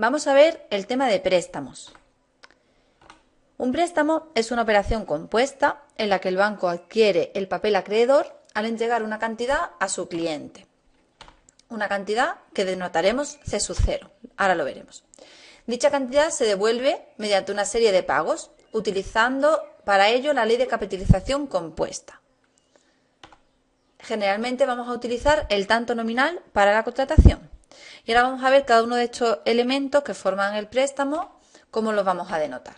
Vamos a ver el tema de préstamos. Un préstamo es una operación compuesta en la que el banco adquiere el papel acreedor al entregar una cantidad a su cliente. Una cantidad que denotaremos C sub 0. Ahora lo veremos. Dicha cantidad se devuelve mediante una serie de pagos, utilizando para ello la ley de capitalización compuesta. Generalmente vamos a utilizar el tanto nominal para la contratación. Y ahora vamos a ver cada uno de estos elementos que forman el préstamo, cómo los vamos a denotar.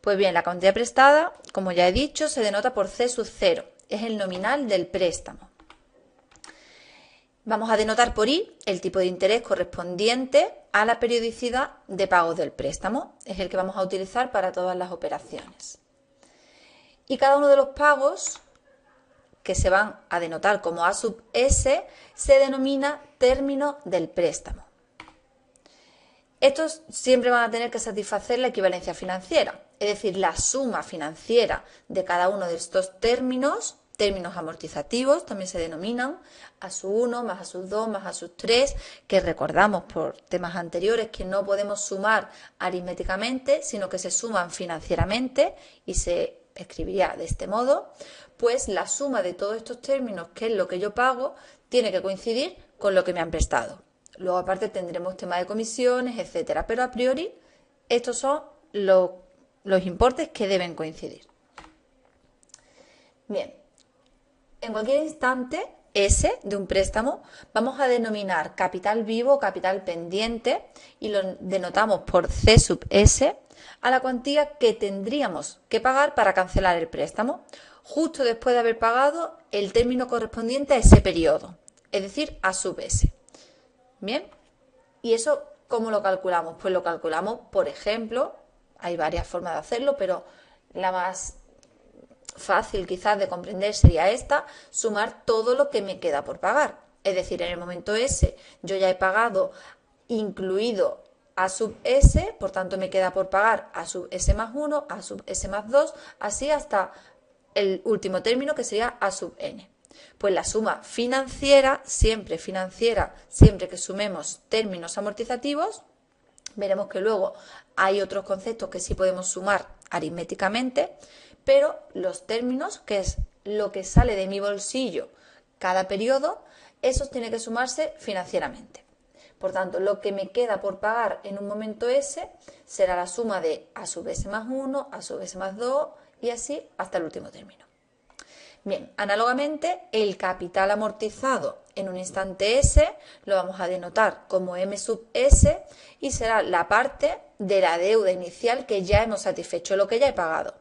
Pues bien, la cantidad prestada, como ya he dicho, se denota por C sub 0, es el nominal del préstamo. Vamos a denotar por I el tipo de interés correspondiente a la periodicidad de pagos del préstamo, es el que vamos a utilizar para todas las operaciones. Y cada uno de los pagos que se van a denotar como A sub S se denomina término del préstamo. Estos siempre van a tener que satisfacer la equivalencia financiera, es decir, la suma financiera de cada uno de estos términos amortizativos también se denominan A sub 1 más A sub 2 más A sub 3, que recordamos por temas anteriores que no podemos sumar aritméticamente, sino que se suman financieramente y se escribiría de este modo. Pues la suma de todos estos términos, que es lo que yo pago, tiene que coincidir con lo que me han prestado. Luego aparte tendremos tema de comisiones, etcétera, pero a priori estos son los importes que deben coincidir. Bien, en cualquier instante S de un préstamo vamos a denominar capital vivo o capital pendiente y lo denotamos por C sub S a la cuantía que tendríamos que pagar para cancelar el préstamo, justo después de haber pagado el término correspondiente a ese periodo, es decir, A sub S. Bien, ¿y eso cómo lo calculamos? Pues lo calculamos, por ejemplo, hay varias formas de hacerlo, pero la más fácil quizás de comprender sería esta: sumar todo lo que me queda por pagar. Es decir, en el momento S yo ya he pagado incluido A sub S, por tanto me queda por pagar A sub S más 1, A sub S más 2, así hasta el último término que sería A sub N. Pues la suma financiera, siempre que sumemos términos amortizativos, veremos que luego hay otros conceptos que sí podemos sumar aritméticamente, pero los términos, que es lo que sale de mi bolsillo cada periodo, esos tienen que sumarse financieramente. Por tanto, lo que me queda por pagar en un momento S será la suma de A sub S más 1, A sub S más 2 y así hasta el último término. Bien, análogamente, el capital amortizado en un instante S lo vamos a denotar como M sub S y será la parte de la deuda inicial que ya hemos satisfecho, lo que ya he pagado,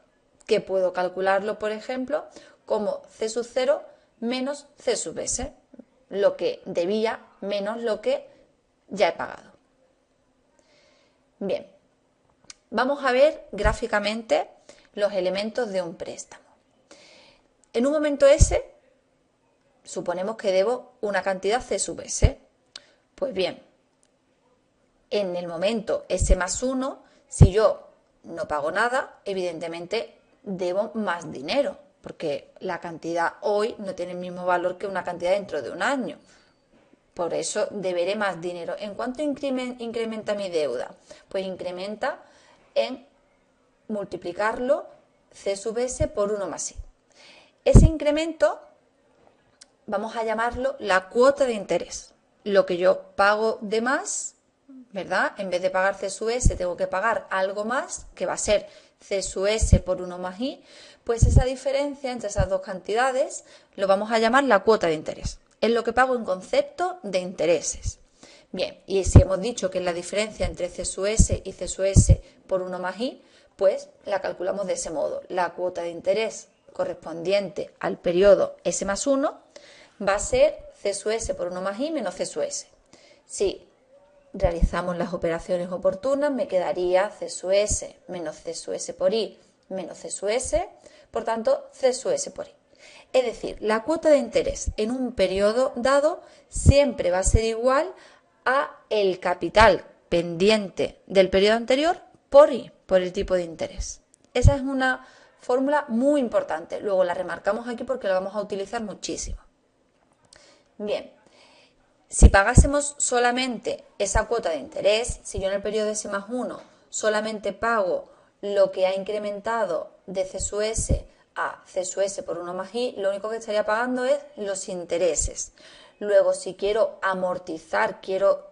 que puedo calcularlo, por ejemplo, como C sub 0 menos C sub S, lo que debía menos lo que ya he pagado. Bien, vamos a ver gráficamente los elementos de un préstamo. En un momento S, suponemos que debo una cantidad C sub S. Pues bien, en el momento S más 1, si yo no pago nada, evidentemente debo más dinero, porque la cantidad hoy no tiene el mismo valor que una cantidad dentro de un año. Por eso deberé más dinero. ¿En cuánto incrementa mi deuda? Pues incrementa en multiplicarlo C sub S por 1 más I. Ese incremento vamos a llamarlo la cuota de interés. Lo que yo pago de más, ¿verdad? En vez de pagar C sub S tengo que pagar algo más, que va a ser C sub S por 1 más I, pues esa diferencia entre esas dos cantidades lo vamos a llamar la cuota de interés. Es lo que pago en concepto de intereses. Bien, y si hemos dicho que es la diferencia entre C sub S y C sub S por 1 más I, pues la calculamos de ese modo. La cuota de interés correspondiente al periodo S más 1 va a ser C sub S por 1 más I menos C sub S. Si realizamos las operaciones oportunas, me quedaría C sub S menos C sub S por I menos C sub S, por tanto C sub S por I. Es decir, la cuota de interés en un periodo dado siempre va a ser igual a el capital pendiente del periodo anterior por I, por el tipo de interés. Esa es una fórmula muy importante. Luego la remarcamos aquí porque la vamos a utilizar muchísimo. Bien, Si pagásemos solamente esa cuota de interés, si yo en el periodo S más 1 solamente pago lo que ha incrementado de C sub S a C sub S por 1 más I, lo único que estaría pagando es los intereses. Luego, si quiero amortizar, quiero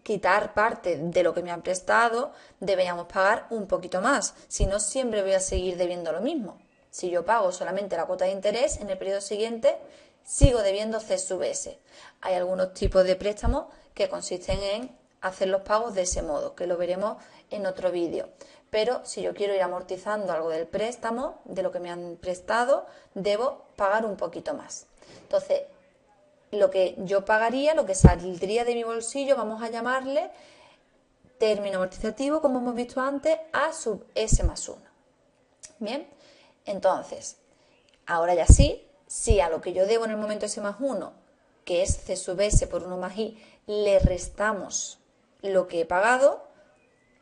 quitar parte de lo que me han prestado, deberíamos pagar un poquito más. Si no, siempre voy a seguir debiendo lo mismo. Si yo pago solamente la cuota de interés, en el periodo siguiente sigo debiendo C sub S. Hay algunos tipos de préstamos que consisten en hacer los pagos de ese modo, que lo veremos en otro vídeo. Pero si yo quiero ir amortizando algo del préstamo, de lo que me han prestado, debo pagar un poquito más. Entonces, lo que yo pagaría, lo que saldría de mi bolsillo, vamos a llamarle término amortizativo, como hemos visto antes, A sub S más 1. Bien, entonces, ahora ya sí, si a lo que yo debo en el momento S más 1, que es C sub S por 1 más I, le restamos lo que he pagado,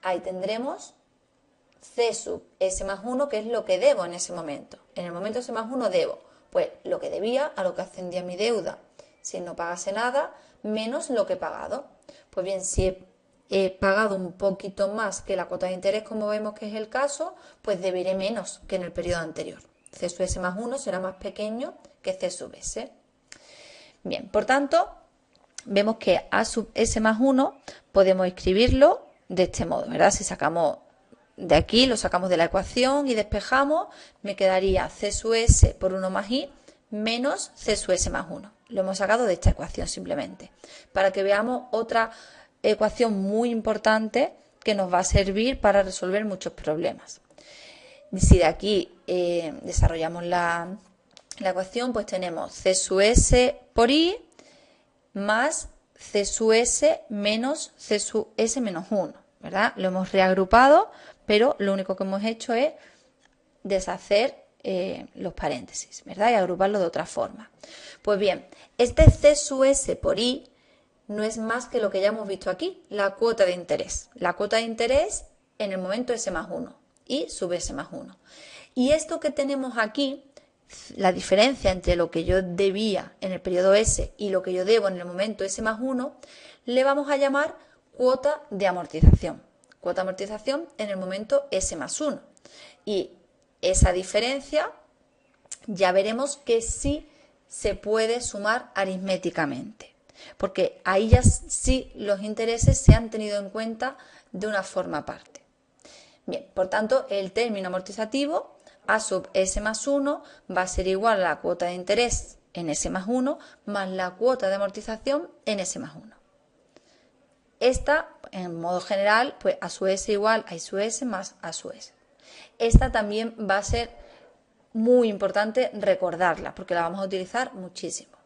ahí tendremos C sub S más 1, que es lo que debo en ese momento. En el momento S más 1 debo, pues, lo que debía, a lo que ascendía mi deuda, si no pagase nada, menos lo que he pagado. Pues bien, si he pagado un poquito más que la cuota de interés, como vemos que es el caso, pues deberé menos que en el periodo anterior. C sub S más 1 será más pequeño que C sub S. Bien, por tanto, vemos que A sub S más 1 podemos escribirlo de este modo, ¿verdad? Si sacamos de aquí, lo sacamos de la ecuación y despejamos, me quedaría C sub S por 1 más I menos C sub S más 1. Lo hemos sacado de esta ecuación simplemente, para que veamos otra ecuación muy importante que nos va a servir para resolver muchos problemas. Si de aquí desarrollamos la ecuación, pues tenemos C sub S por I más C sub S menos C sub S menos 1, ¿verdad? Lo hemos reagrupado, pero lo único que hemos hecho es deshacer los paréntesis, ¿verdad? Y agruparlo de otra forma. Pues bien, este C sub S por I no es más que lo que ya hemos visto aquí, la cuota de interés. La cuota de interés en el momento S más 1, I sub S más 1. Y esto que tenemos aquí, la diferencia entre lo que yo debía en el periodo S y lo que yo debo en el momento S más 1, le vamos a llamar cuota de amortización. Cuota de amortización en el momento S más 1. Y esa diferencia ya veremos que sí se puede sumar aritméticamente, porque ahí ya sí los intereses se han tenido en cuenta de una forma aparte. Bien, por tanto, el término amortizativo A sub S más 1 va a ser igual a la cuota de interés en S más 1 más la cuota de amortización en S más 1. Esta, en modo general, pues A sub S igual a I sub S más A sub S. Esta también va a ser muy importante recordarla porque la vamos a utilizar muchísimo.